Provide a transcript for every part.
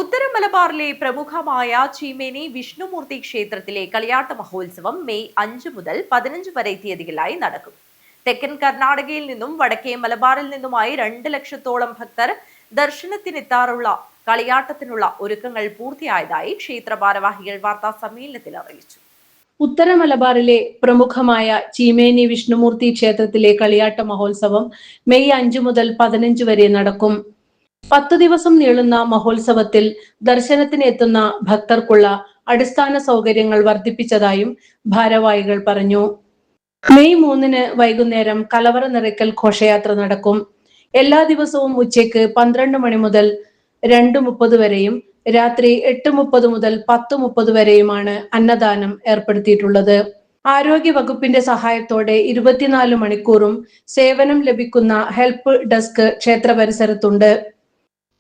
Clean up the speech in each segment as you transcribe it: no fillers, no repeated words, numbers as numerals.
ഉത്തര മലബാറിലെ പ്രമുഖമായ ചീമേനി വിഷ്ണുമൂർത്തി ക്ഷേത്രത്തിലെ കളിയാട്ട മഹോത്സവം മെയ് 5 മുതൽ 15 വരെ തീയതികളായി നടക്കും. തെക്കൻ കർണാടകയിൽ നിന്നും വടക്കേ മലബാറിൽ നിന്നുമായി 2 ലക്ഷത്തോളം ഭക്തർ ദർശനത്തിനെത്താറുള്ള കളിയാട്ടത്തിനുള്ള ഒരുക്കങ്ങൾ പൂർത്തിയായതായി ക്ഷേത്ര ഭാരവാഹികൾ വാർത്താ സമ്മേളനത്തിൽ അറിയിച്ചു. ഉത്തര മലബാറിലെ പ്രമുഖമായ ചീമേനി വിഷ്ണുമൂർത്തി ക്ഷേത്രത്തിലെ കളിയാട്ട മഹോത്സവം മെയ് 5 മുതൽ 15 വരെ നടക്കും. 10 ദിവസം നീളുന്ന മഹോത്സവത്തിൽ ദർശനത്തിന് എത്തുന്ന ഭക്തർക്കുള്ള അടിസ്ഥാന സൗകര്യങ്ങൾ വർദ്ധിപ്പിച്ചതായും ഭാരവാഹികൾ പറഞ്ഞു. മെയ് 3 വൈകുന്നേരം കലവറ നിറയ്ക്കൽ ഘോഷയാത്ര നടക്കും. എല്ലാ ദിവസവും ഉച്ചയ്ക്ക് 12 മണി മുതൽ 2:30 വരെയും രാത്രി 8:30 മുതൽ 10:30 വരെയുമാണ് അന്നദാനം ഏർപ്പെടുത്തിയിട്ടുള്ളത്. ആരോഗ്യ വകുപ്പിന്റെ സഹായത്തോടെ 24 മണിക്കൂറും സേവനം ലഭിക്കുന്ന ഹെൽപ്പ് ഡെസ്ക് ക്ഷേത്ര പരിസരത്തുണ്ട്.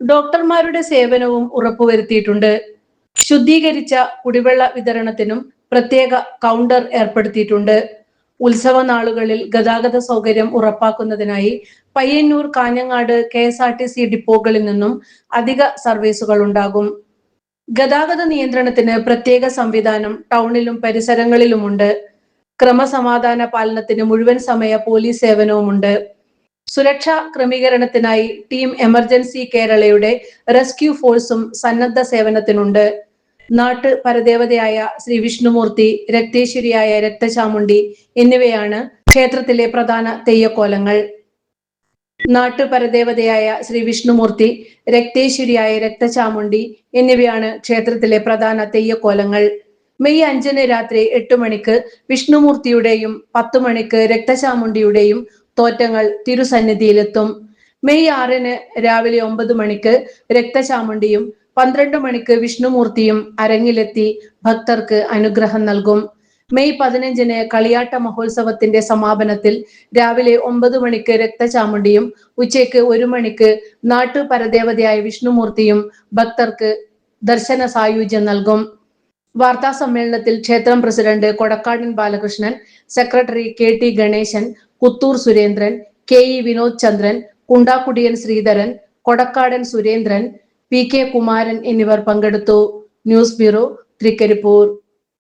ഡോക്ടർമാരുടെ സേവനവും ഉറപ്പുവരുത്തിയിട്ടുണ്ട്. ശുദ്ധീകരിച്ച കുടിവെള്ള വിതരണത്തിനും പ്രത്യേക കൗണ്ടർ ഏർപ്പെടുത്തിയിട്ടുണ്ട്. ഉത്സവ നാളുകളിൽ ഗതാഗത സൗകര്യം ഉറപ്പാക്കുന്നതിനായി പയ്യന്നൂർ, കാഞ്ഞങ്ങാട് KSRTC ഡിപ്പോകളിൽ നിന്നും അധിക സർവീസുകൾ ഉണ്ടാകും. ഗതാഗത നിയന്ത്രണത്തിന് പ്രത്യേക സംവിധാനം ടൗണിലും പരിസരങ്ങളിലുമുണ്ട്. ക്രമസമാധാന പാലനത്തിന് മുഴുവൻ സമയ പോലീസ് സേവനവുമുണ്ട്. സുരക്ഷാ ക്രമീകരണത്തിനായി ടീം എമർജൻസി കേരളയുടെ റെസ്ക്യൂ ഫോഴ്സും സന്നദ്ധ സേവനത്തിനുണ്ട്. നാട്ട് പരദേവതയായ ശ്രീ വിഷ്ണുമൂർത്തി, രക്തേശ്വരിയായ രക്തചാമുണ്ഡി എന്നിവയാണ് ക്ഷേത്രത്തിലെ പ്രധാന തെയ്യക്കോലങ്ങൾ. നാട്ടു പരദേവതയായ ശ്രീ വിഷ്ണുമൂർത്തി, രക്തേശ്വരിയായ രക്തചാമുണ്ഡി എന്നിവയാണ് ക്ഷേത്രത്തിലെ പ്രധാന തെയ്യക്കോലങ്ങൾ. മെയ് 5 രാത്രി 8 മണിക്ക് വിഷ്ണുമൂർത്തിയുടെയും 10 മണിക്ക് രക്തചാമുണ്ഡിയുടെയും തോറ്റങ്ങൾ തിരുസന്നിധിയിലെത്തും. മെയ് 6 രാവിലെ 9 മണിക്ക് രക്തചാമുണ്ഡിയും 12 മണിക്ക് വിഷ്ണുമൂർത്തിയും അരങ്ങിലെത്തി ഭക്തർക്ക് അനുഗ്രഹം നൽകും. മെയ് 15 കളിയാട്ട മഹോത്സവത്തിന്റെ സമാപനത്തിൽ രാവിലെ 9 മണിക്ക് രക്തചാമുണ്ഡിയും ഉച്ചയ്ക്ക് 1 മണിക്ക് നാട്ടു പരദേവതയായ വിഷ്ണുമൂർത്തിയും ഭക്തർക്ക് ദർശന സായുജ്യം നൽകും. വാർത്താ സമ്മേളനത്തിൽ ക്ഷേത്രം president Kodakkadan Balakrishnan, secretary KT Ganesan, Kuthur Surendran, KE Vinod Chandran, Kundakudiyan Sreedharan, Kodakkadan Surendran, PK Kumaran എന്നിവർ പങ്കെടുത്തു. News bureau, Trikaripur.